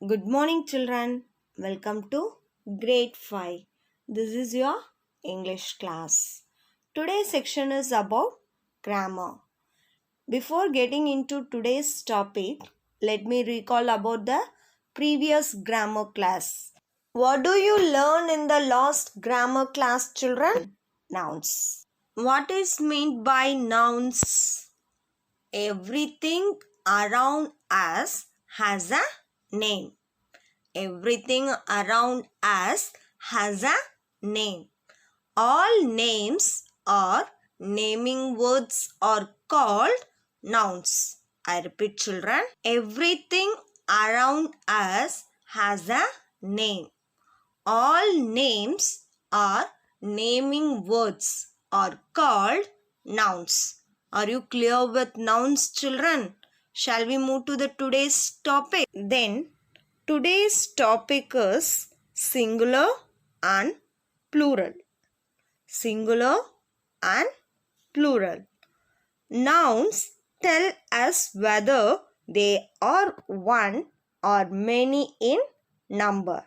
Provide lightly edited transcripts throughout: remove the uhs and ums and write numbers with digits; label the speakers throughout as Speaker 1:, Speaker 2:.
Speaker 1: Good morning, children. Welcome to grade 5. This is your English class. Today's section is about grammar. Before getting into today's topic, let me recall about the previous grammar class. What do you learn in the last grammar class, children? Nouns. What is meant by nouns? Everything around us has a name. Everything around us has a name. All names or naming words are called nouns. I repeat, children. Everything around us has a name. All names or naming words are called nouns. Are you clear with nouns, children? Shall we move to the today's topic? Then, today's topic is singular and plural. Singular and plural. Nouns tell us whether they are one or many in number.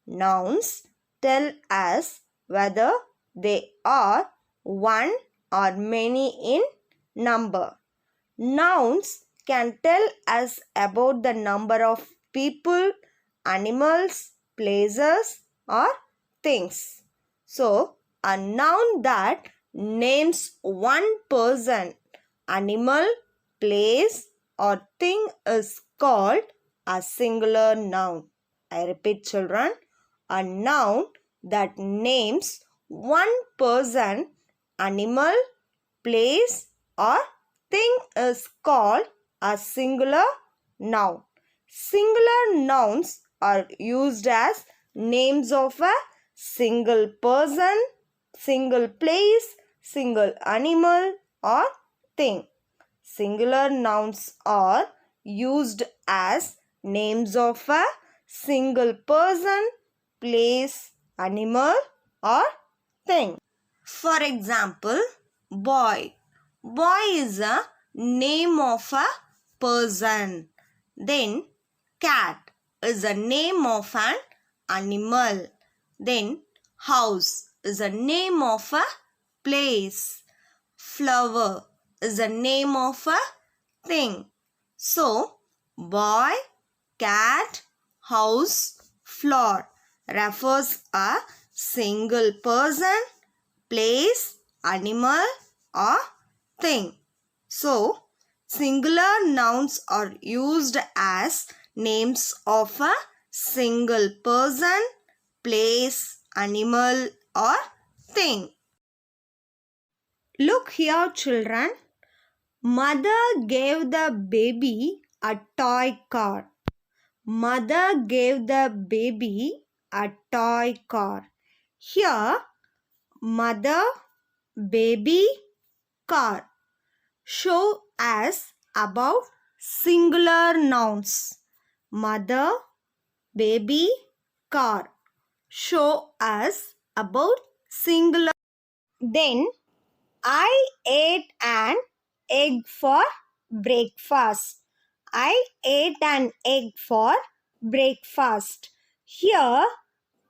Speaker 1: Nouns tell us whether they are one or many in number. Nouns can tell us about the number of people, animals, places, or things. So, a noun that names one person, animal, place, or thing is called a singular noun. I repeat, children, a noun that names one person, animal, place, or thing is called a singular noun. Singular nouns are used as names of a single person, single place, single animal or thing. Singular nouns are used as names of a single person, place, animal or thing. For example, boy. Boy is a name of a person. Then cat is a name of an animal. Then house is a name of a place. Flower is a name of a thing. So, boy, cat, house, flower refers a single person, place, animal or thing. So, singular nouns are used as names of a single person, place, animal or thing. Look here, children. Mother gave the baby a toy car. Mother gave the baby a toy car. Here, mother, baby, car show us about singular nouns. Mother, baby, car show us about singular. Then I ate an egg for breakfast. I ate an egg for breakfast. Here,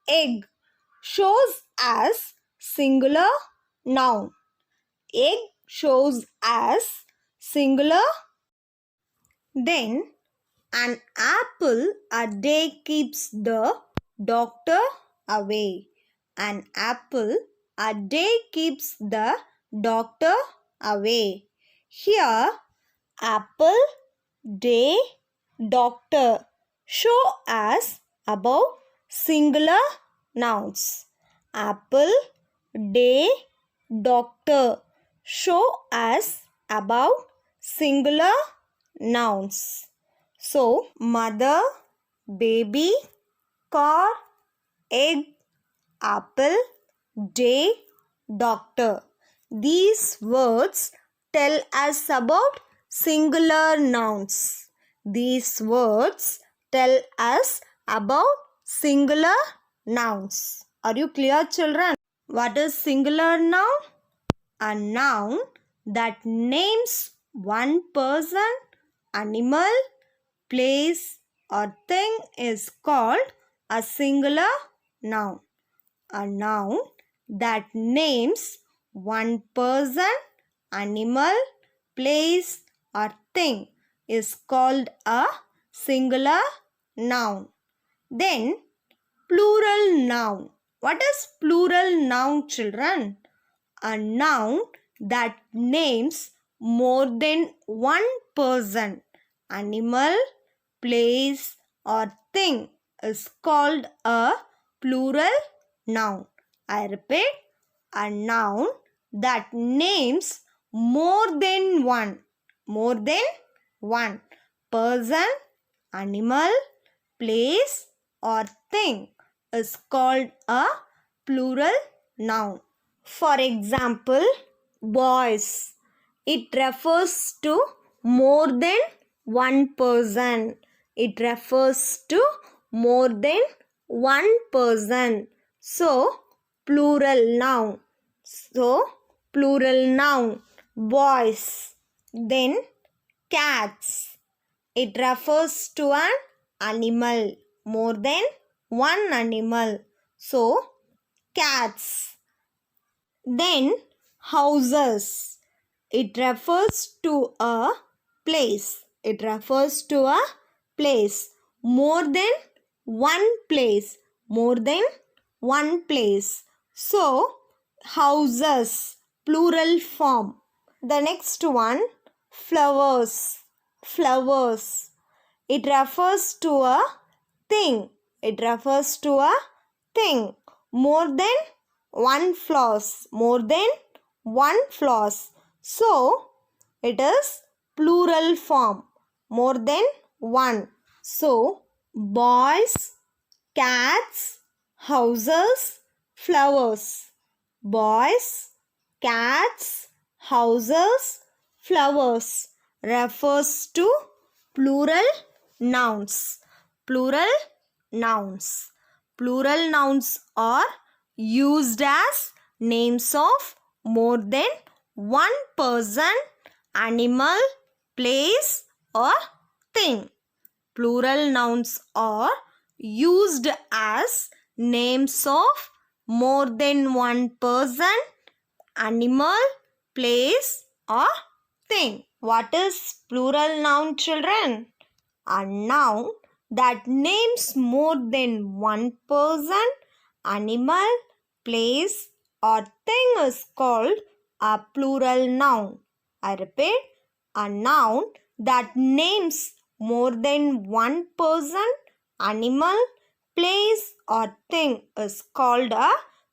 Speaker 1: egg shows as singular noun. Egg shows as singular. Then, an apple a day keeps the doctor away. An apple a day keeps the doctor away. Here, apple, day, doctor show as above singular nouns. Apple, day, doctor show as above singular nouns. So, mother, baby, car, egg, apple, day, doctor. These words tell us about singular nouns. These words tell us about singular nouns. Are you clear, children? What is singular noun? A noun that names one person, animal, place, or thing is called a singular noun. A noun that names one person, animal, place, or thing is called a singular noun. Then, plural noun. What is plural noun, children? A noun that names more than one person, animal, place, or thing is called a plural noun. I repeat, a noun that names more than one person, animal, place, or thing is called a plural noun. For example, boys. It refers to more than one person. It refers to more than one person. So, plural noun. Plural noun. Boys. Then, cats. It refers to an animal. More than one animal. So, cats. Then, houses. It refers to a place. It refers to a place. More than one place. More than one place. So, houses. Plural form. The next one, flowers. Flowers. It refers to a thing. It refers to a thing. More than one flowers. More than one flowers. So, it is plural form. More than one. So, boys, cats, houses, flowers. Boys, cats, houses, flowers refers to plural nouns. Plural nouns. Plural nouns are used as names of more than one person, animal, place, or thing. Plural nouns are used as names of more than one person, animal, place, or thing. What is plural noun, children? A noun that names more than one person, animal, place, or thing is called a plural noun. I repeat, a noun that names more than one person, animal, place, or thing is called a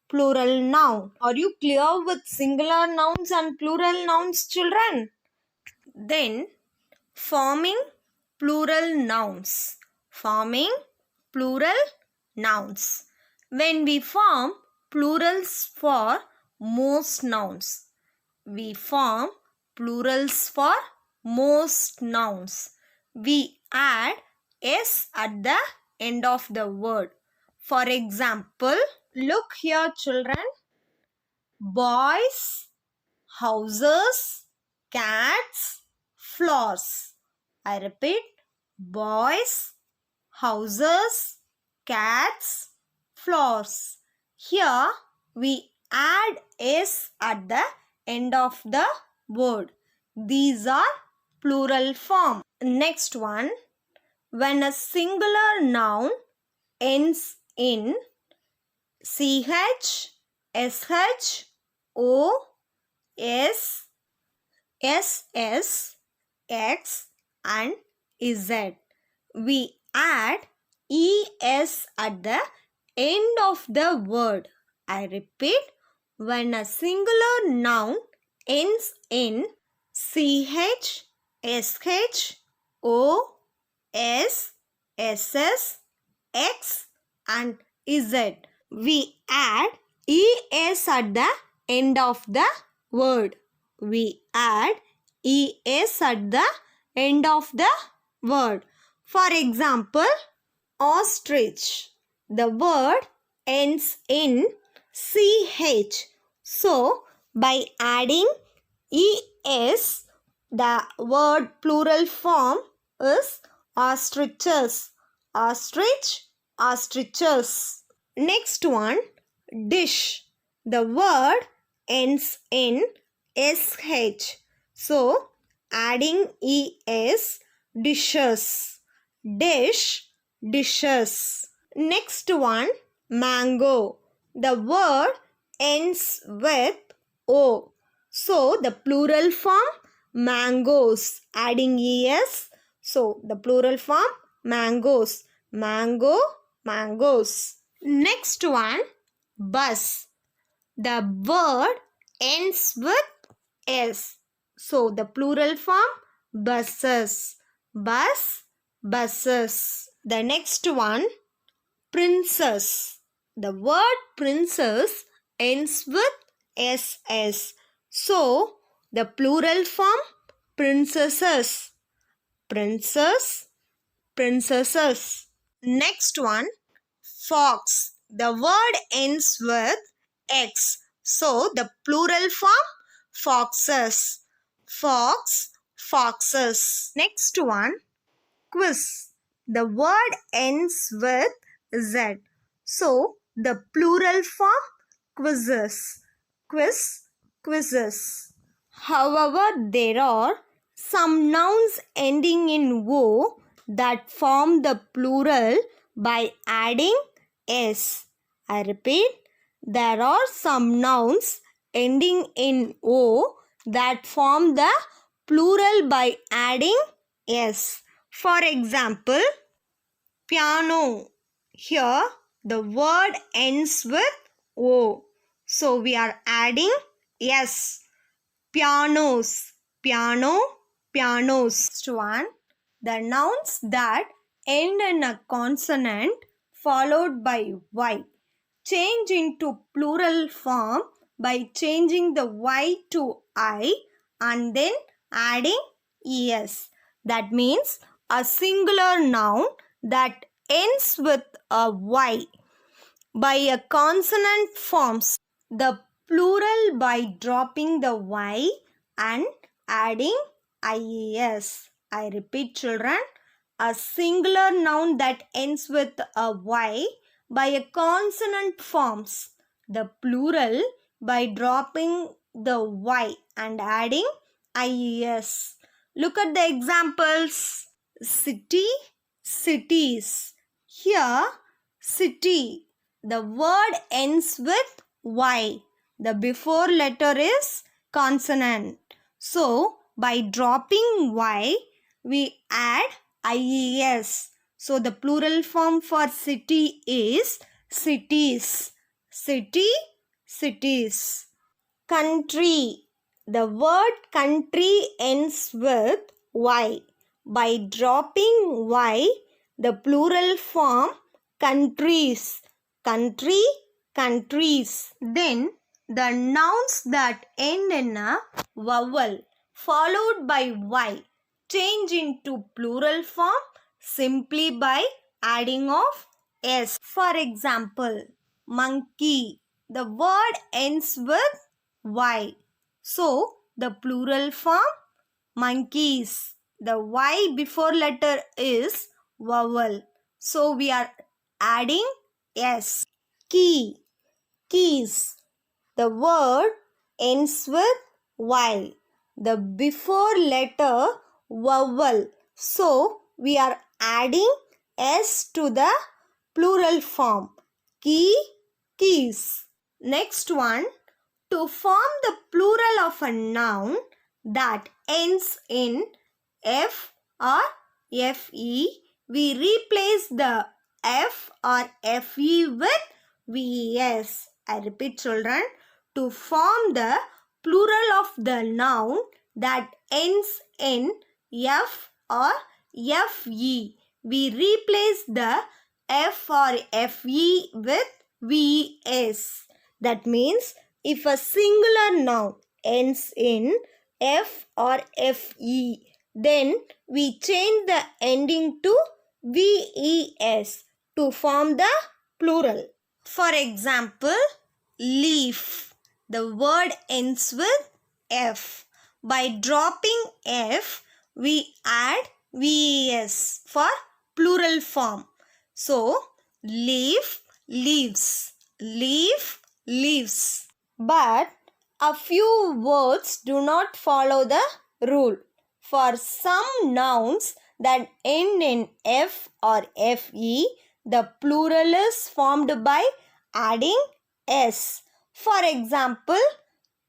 Speaker 1: plural noun. Are you clear with singular nouns and plural nouns, children? Then, forming plural nouns. Forming plural nouns. When we form plurals for most nouns, we form plurals for most nouns. We add s at the end of the word. For example, look here, children. Boys, houses, cats, flowers. I repeat, boys, houses, cats, flowers. Here we add s at the end of the word. These are plural form. Next one, when a singular noun ends in ch, sh, o, s, ss, x, and z, we add es at the end of the word. I repeat, when a singular noun ends in ch, sh, o, s, ss, x, and z, we add es at the end of the word. We add es at the end of the word. For example, ostrich. The word ends in ch. So, by adding es, the word plural form is ostriches. ostrich, ostriches. Next one, dish. The word ends in sh. So, adding es, dishes. Dish, dishes. Next one, mango. The word ends with o. So, the plural form, mangoes. Adding es. So, the plural form, mangoes. Mango, mangoes. Next one, bus. The word ends with s. So, the plural form, buses. Bus, buses. The next one, princess. The word princess ends with ss. So, the plural form, princesses. Princess, princesses. Next one, fox. The word ends with x. So, the plural form, foxes. Fox, foxes. Next one, quiz. The word ends with z. So, the plural form, quizzes. Quiz, quizzes. However, there are some nouns ending in o that form the plural by adding s. I repeat, there are some nouns ending in o that form the plural by adding s. For example, piano. Here, the word ends with o. So, we are adding s. Pianos, piano, pianos. Next one, the nouns that end in a consonant followed by y change into plural form by changing the y to I and then adding es. That means a singular noun that ends with a y by a consonant forms the plural by dropping the y and adding ies. I repeat, children, a singular noun that ends with a y by a consonant forms the plural by dropping the y and adding ies. Look at the examples. City, cities. Here, city. The word ends with y. The before letter is consonant. So, by dropping y, we add ies. So, the plural form for city is cities. City, cities. Country. The word country ends with y. By dropping y, the plural form countries. Country, countries. Then the nouns that end in a vowel followed by y change into plural form simply by adding of s. For example, monkey. The word ends with y. So, the plural form, monkeys. The y before letter is vowel. So, we are adding s. Key, keys. The word ends with y. The before letter vowel. So, we are adding s to the plural form. Key, keys. Next one, to form the plural of a noun that ends in f or fe, we replace the f or fe with ves. I repeat, children, to form the plural of the noun that ends in f or fe, we replace the f or fe with vs. That means if a singular noun ends in f or fe, then we change the ending to ves to form the plural. For example, leaf. The word ends with f. By dropping f, we add ves for plural form. So, leaf, leaves. Leaf, leaves. But a few words do not follow the rule. For some nouns that end in F or FE, the plural is formed by adding S. For example,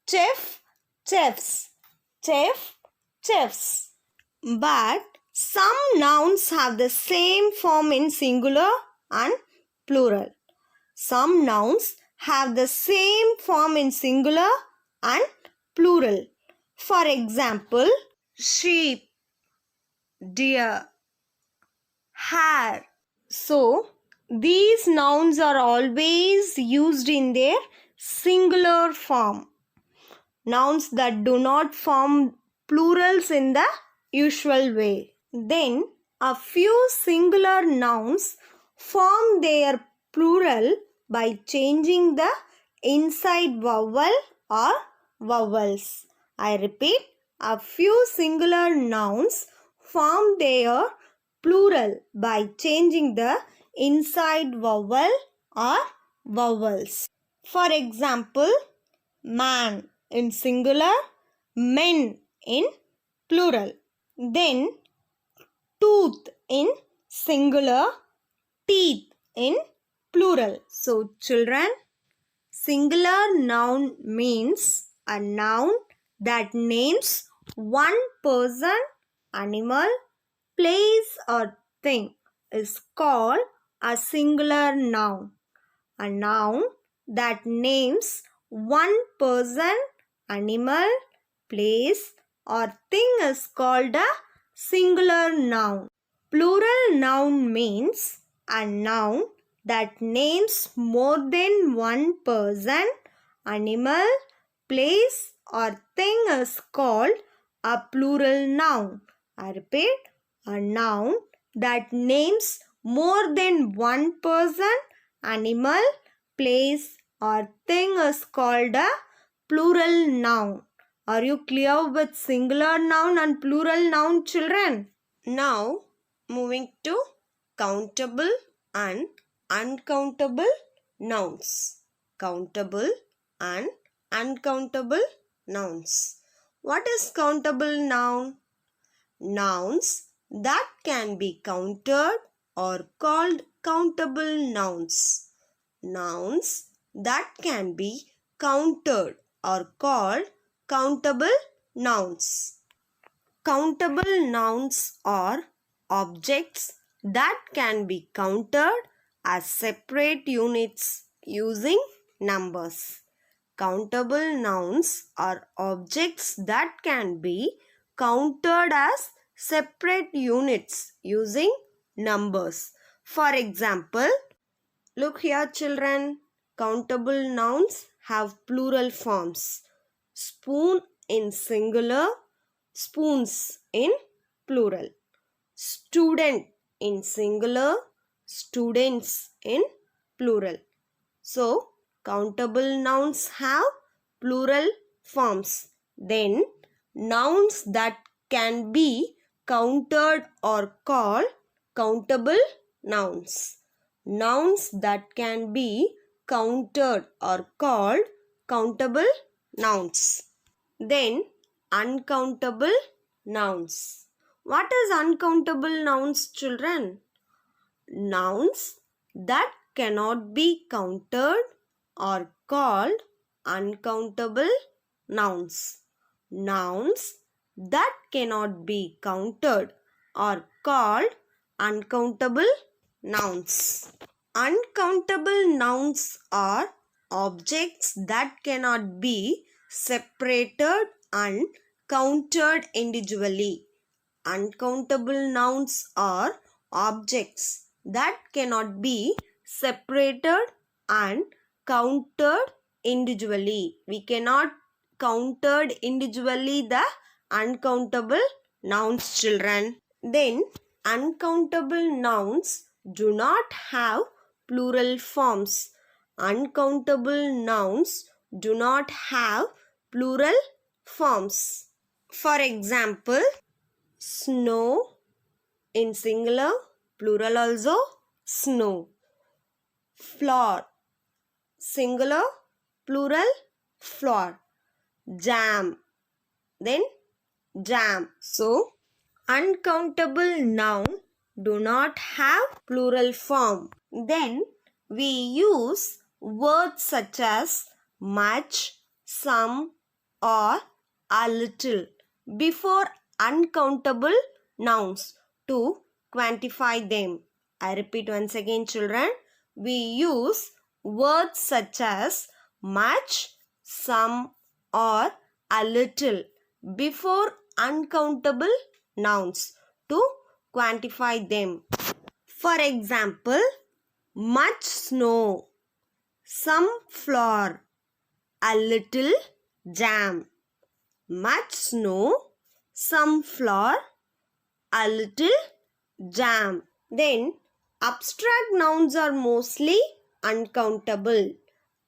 Speaker 1: chef, chefs, chef, chefs. But some nouns have the same form in singular and plural. Some nouns have the same form in singular and plural. For example, sheep, deer, hare. So, these nouns are always used in their singular form. Nouns that do not form plurals in the usual way. Then, a few singular nouns form their plural by changing the inside vowel or vowels. I repeat, a few singular nouns form their plural by changing the inside vowel or vowels. For example, man in singular, men in plural. Then tooth in singular, teeth in plural. So children, singular noun means a noun that names one person, animal, place or thing is called a singular noun. A noun that names one person, animal, place or thing is called a singular noun. Plural noun means a noun that names more than one person, animal, place or thing is called a plural noun. I repeat, a noun that names more than one person, animal, place or thing is called a plural noun. Are you clear with singular noun and plural noun, children? Now, moving to countable and uncountable nouns. Countable and uncountable nouns. What is countable noun? Nouns that can be counted or called countable nouns. Nouns that can be counted or called countable nouns. Countable nouns are objects that can be counted as separate units using numbers. Countable nouns are objects that can be counted as separate units using numbers. For example, look here children, countable nouns have plural forms. Spoon in singular, spoons in plural. Student in singular, students in plural. So, countable nouns have plural forms. Then, nouns that can be counted or called countable nouns. Nouns that can be counted or called countable nouns. Then, uncountable nouns. What is uncountable nouns, children? Nouns that cannot be counted or called uncountable nouns. Nouns that cannot be counted or called uncountable nouns. Uncountable nouns are objects that cannot be separated and counted individually. Uncountable nouns are objects that cannot be separated and counted individually. We cannot counted individually the uncountable nouns, children. Then uncountable nouns do not have plural forms. Uncountable nouns do not have plural forms. For example, snow in singular, plural also, snow. Floor, singular, plural, floor. Jam, then jam. So, uncountable noun do not have plural form. Then we use words such as much, some, or a little before uncountable nouns to quantify them. I repeat once again, children. We use words such as much, some, or a little before uncountable nouns to quantify them. For example, much snow, some flour, a little jam. Much snow, some flour, a little jam. Then abstract nouns are mostly uncountable.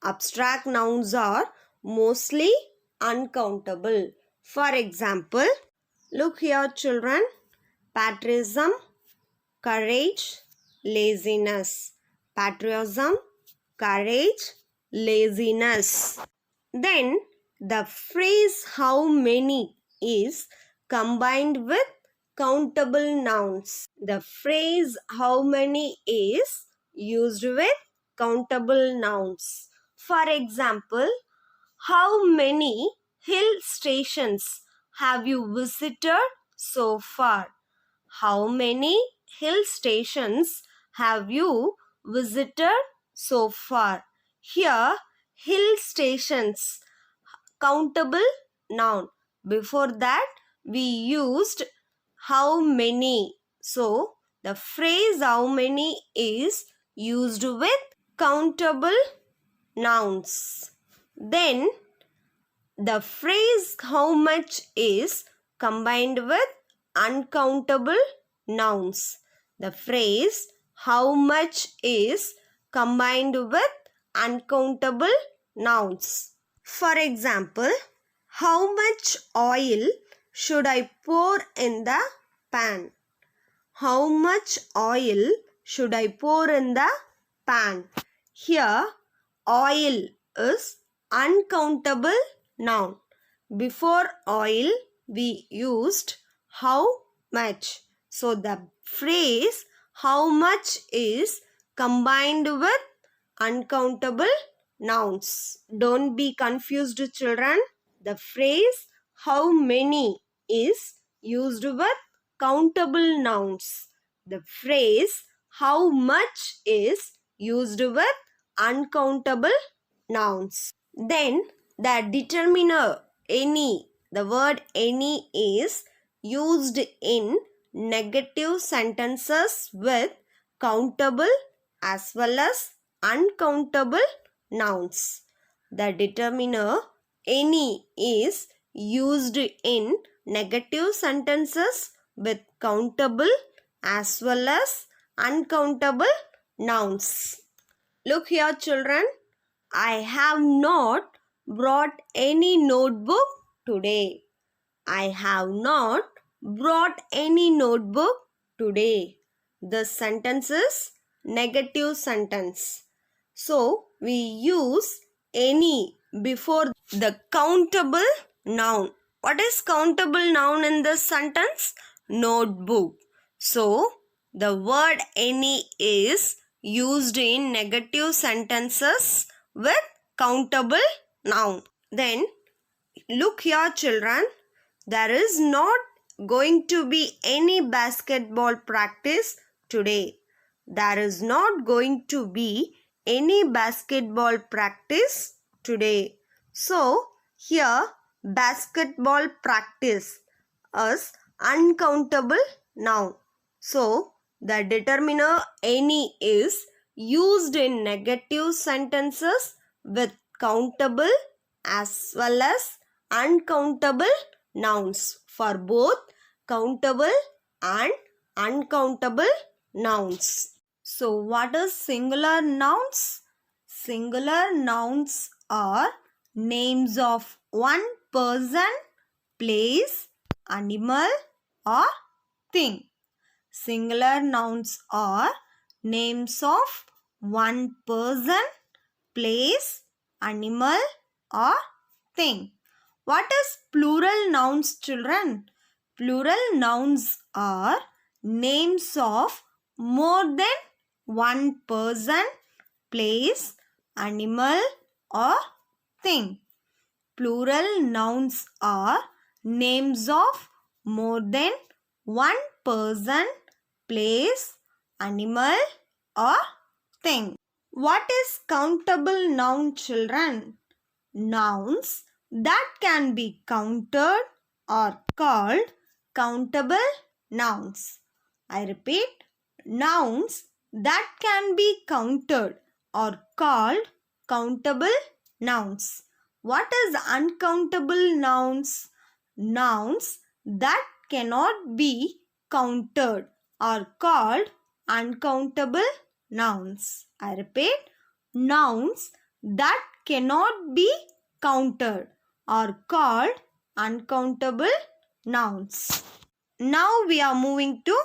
Speaker 1: Abstract nouns are mostly uncountable. For example, look here children. Patriotism, courage, laziness. Patriotism, courage, laziness. Then the phrase how many is combined with countable nouns. The phrase how many is used with countable nouns. For example, how many hill stations have you visited so far? How many hill stations have you visited so far? Here, hill stations, countable noun. Before that, we used how many. So, the phrase how many is used with countable nouns. Then, the phrase how much is combined with uncountable nouns. The phrase how much is combined with uncountable nouns. For example, how much oil should I pour in the pan? How much oil should I pour in the pan? Here, oil is uncountable noun. Before oil, we used how much. So, the phrase how much is combined with uncountable nouns. Don't be confused, children. The phrase how many is used with countable nouns. The phrase how much is used with uncountable nouns. Then the determiner any, the word any is used in negative sentences with countable as well as uncountable nouns. The determiner any is used in negative sentences with countable as well as uncountable nouns. Look here children, I have not brought any notebook today. I have not brought any notebook today. The sentence is negative sentence. So, we use any before the countable noun. What is countable noun in this sentence? Notebook. So, the word any is used in negative sentences with countable noun. Then, look here children, there is not going to be any basketball practice today. There is not going to be any basketball practice today. So, here basketball practice is uncountable noun. So, the determiner any is used in negative sentences with countable as well as uncountable nouns for both countable and uncountable nouns. So, what is singular nouns? Singular nouns are names of one person, place, animal or thing. Singular nouns are names of one person, place, animal or thing. What is plural nouns, children? Plural nouns are names of more than one person, place, animal or thing. Plural nouns are names of more than one person, place, animal or thing. What is countable noun, children? Nouns that can be counted or called countable nouns. I repeat, nouns that can be counted or called countable nouns. What is uncountable nouns? Nouns that cannot be counted or called uncountable nouns. I repeat, nouns that cannot be counted or called uncountable nouns. Now we are moving to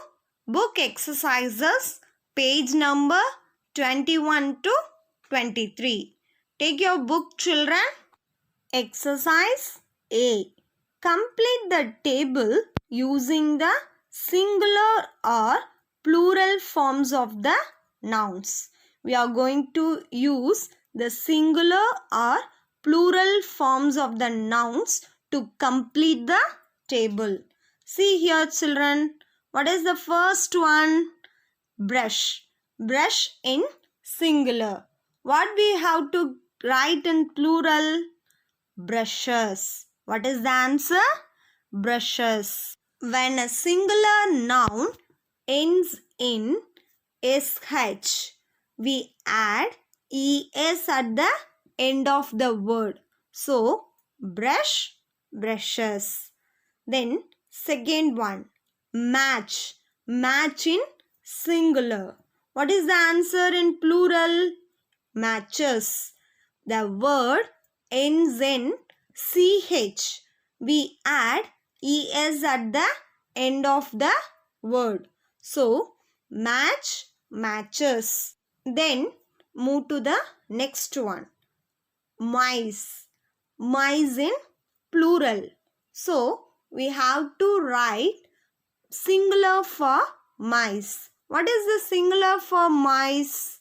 Speaker 1: book exercises, page number 21 to 23. Take your book, children. Exercise A. Complete the table using the singular or plural forms of the nouns. We are going to use the singular or plural forms of the nouns to complete the table. See here, children. What is the first one? Brush. Brush in singular. What we have to write in plural? Brushes. What is the answer? Brushes. When a singular noun ends in sh, we add es at the end of the word. So, brush, brushes. Then, second one, match. Match in singular. What is the answer in plural? Matches. The word ends in ch. We add es at the end of the word. So, match, matches. Then, move to the next one. Mice. Mice in plural. So, we have to write singular for mice. What is the singular for mice?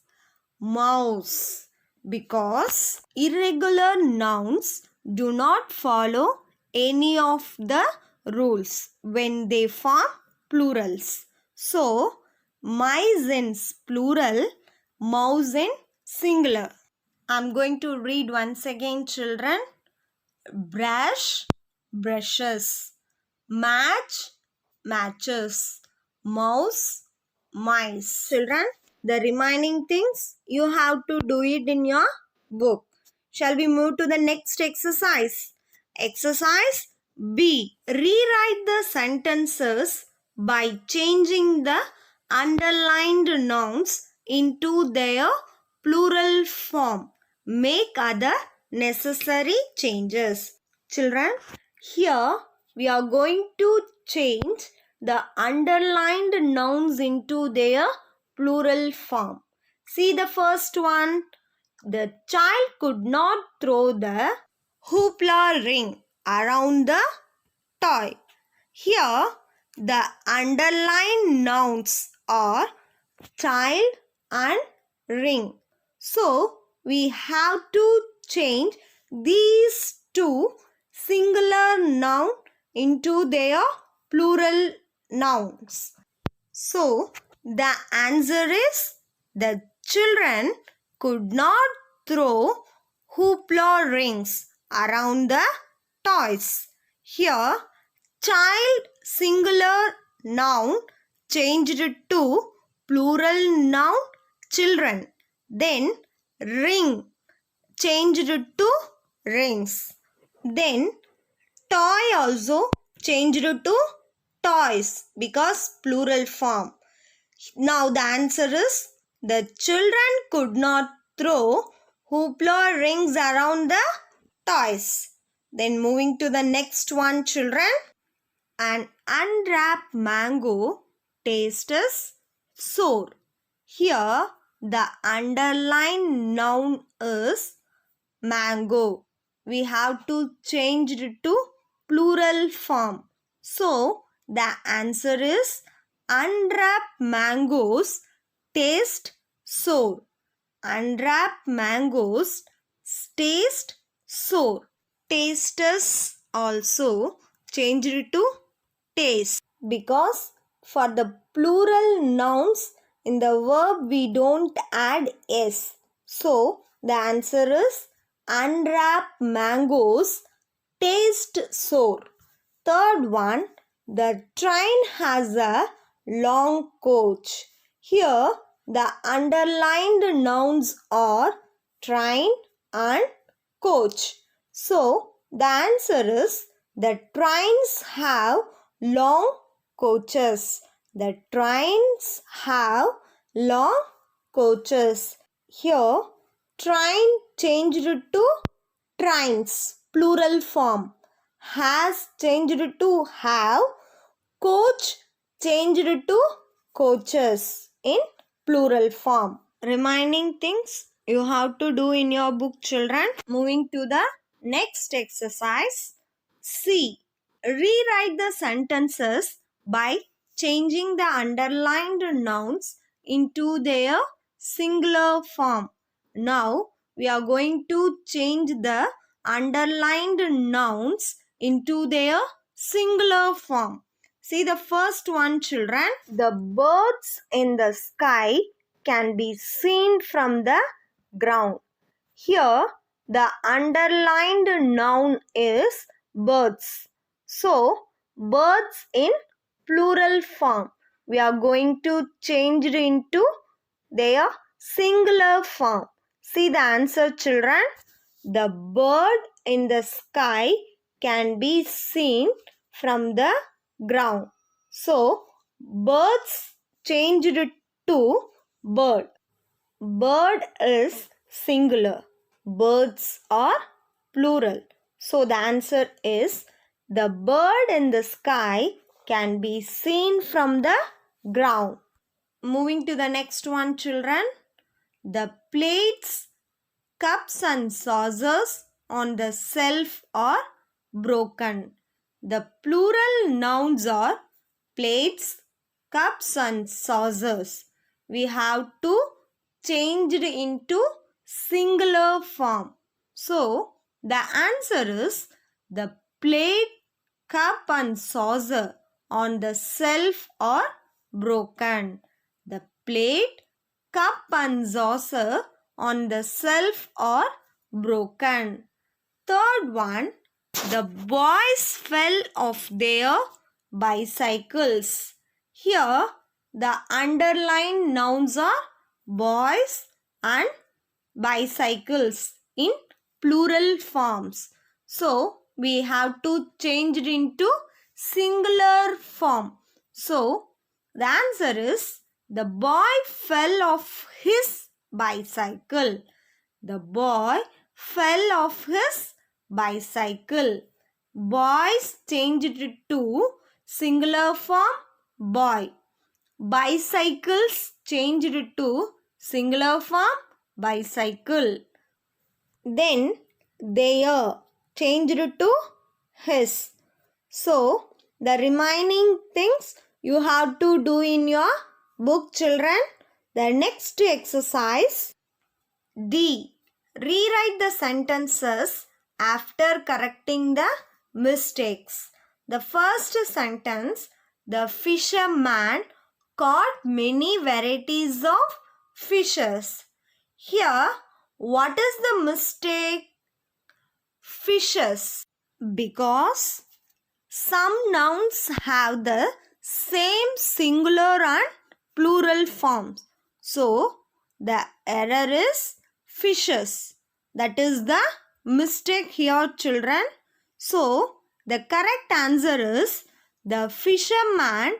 Speaker 1: Mouse. Because irregular nouns do not follow any of the rules when they form plurals. So, mice in plural, mouse in singular. I am going to read once again, children. Brush, brushes. Match, matches. Mouse, mice. Children, the remaining things you have to do it in your book. Shall we move to the next exercise? Exercise B. Rewrite the sentences by changing the underlined nouns into their plural form. Make other necessary changes. Children, here we are going to change the underlined nouns into their plural form. See the first one. The child could not throw the hoopla ring around the toy. Here, the underlined nouns are child and ring. So, we have to change these two singular noun into their plural nouns. So, the answer is the children could not throw hoopla rings around the toys. Here, child singular noun changed to plural noun children. Then, ring changed to rings. Then, toy also changed to toys because plural form. Now the answer is the children could not throw hoopla rings around the toys. Then moving to the next one, children. An unwrapped mango taste is sour. Here the underlined noun is mango. We have to change it to plural form. So the answer is unwrapped mangoes taste sour. Unwrapped mangoes taste sour. Taste is also changed to taste because for the plural nouns in the verb we don't add s. So the answer is unwrapped mangoes taste sour. Third one, the train has a long coach. Here the underlined nouns are train and coach. So the answer is the trains have long coaches. The trains have long coaches. Here train changed to trains, plural form. Has changed to have. Coach changed to coaches in plural form. Remaining things you have to do in your book, children. Moving to the next exercise. C. Rewrite the sentences by changing the underlined nouns into their singular form. Now we are going to change the underlined nouns into their singular form. See the first one, children. The birds in the sky can be seen from the ground. Here the underlined noun is birds. So birds in plural form. We are going to change it into their singular form. See the answer, children. The bird in the sky can be seen from the ground. So birds changed to bird. Bird is singular. Birds are plural. So the answer is the bird in the sky can be seen from the ground. Moving to the next one, children. The plates, cups and saucers on the shelf are broken. The plural nouns are plates, cups and saucers. We have to change it into singular form. So the answer is the plate, cup and saucer on the shelf are broken. The plate, cup and saucer on the shelf are broken. Third one, the boys fell off their bicycles. Here the underlined nouns are boys and bicycles in plural forms. So we have to change it into singular form. So the answer is the boy fell off his bicycle. The boy fell off his bicycle. Boys changed it to singular form boy. Bicycles changed it to singular form bicycle. Then their changed to his. So the remaining things you have to do in your book, children. The next exercise D. Rewrite the sentences after correcting the mistakes. The first sentence, the fisherman caught many varieties of fishes. Here, what is the mistake? Fishes. Because some nouns have the same singular and plural forms. So, the error is fishes. That is the mistake here, children. So, the correct answer is the fisherman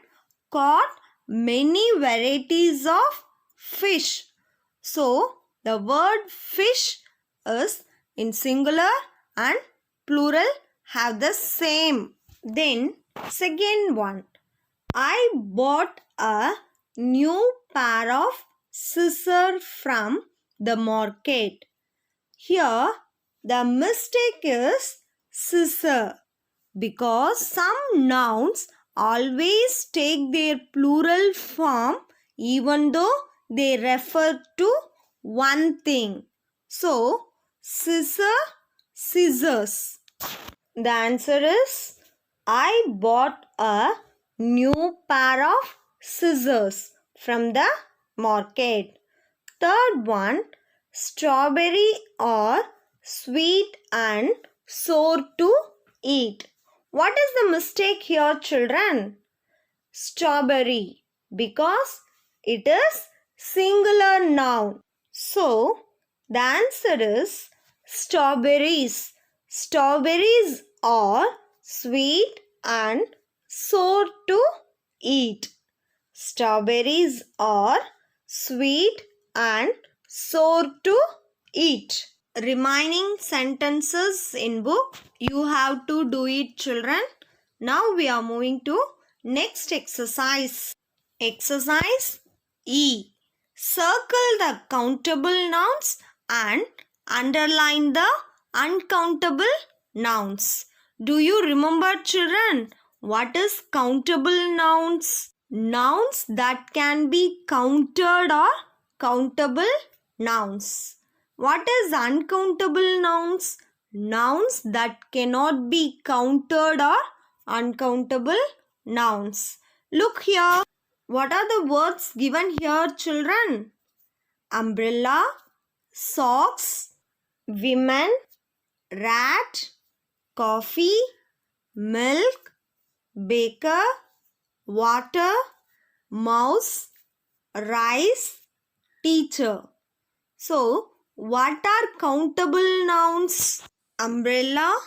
Speaker 1: caught many varieties of fish. So, the word fish is in singular and plural have the same. Then, second one. I bought a new pair of scissor from the market. Here, the mistake is scissor because some nouns always take their plural form even though they refer to one thing. So, scissor, scissors. The answer is I bought a new pair of scissors from the market. Third one, strawberry are sweet and sour to eat. What is the mistake here, children? Strawberry, because it is singular noun. So, the answer is strawberries. Strawberries are sweet and sour to eat. Strawberries are sweet and sour to eat. Remaining sentences in book, you have to do it, children. Now we are moving to next exercise. Exercise E. Circle the countable nouns and underline the uncountable nouns. Do you remember, children, what is countable nouns? Nouns that can be counted or countable nouns. What is uncountable nouns? Nouns that cannot be counted or uncountable nouns. Look here. What are the words given here, children? Umbrella, socks, women, rat, coffee, milk, baker, water, mouse, rice, teacher. So, what are countable nouns? Umbrella,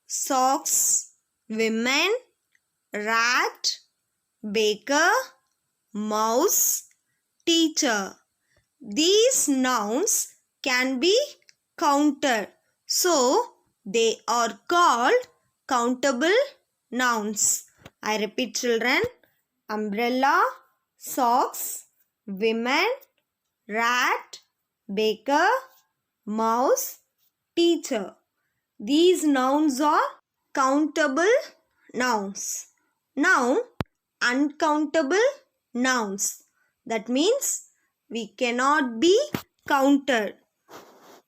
Speaker 1: socks, women, rat, baker, mouse, teacher. These nouns can be counted. So, they are called countable nouns. I repeat, children. Umbrella, socks, women, rat, baker, mouse, teacher. These nouns are countable nouns. Now, uncountable nouns. That means we cannot be counted.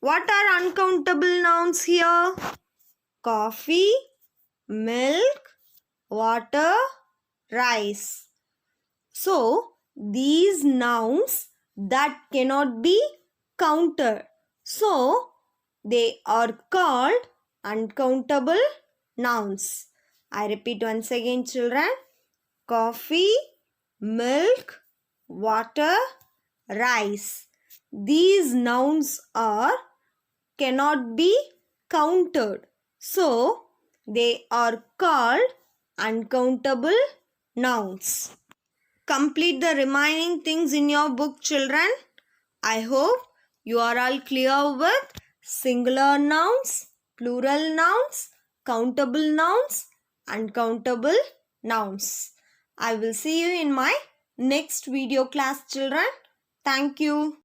Speaker 1: What are uncountable nouns here? Coffee, milk, water, rice. So, these nouns that cannot be counted. So, they are called uncountable nouns. I repeat once again, children. Coffee, milk, water, rice. These nouns cannot be counted. So, they are called uncountable nouns. Complete the remaining things in your book, children. I hope you are all clear with singular nouns, plural nouns, countable nouns, uncountable nouns. I will see you in my next video class, children. Thank you.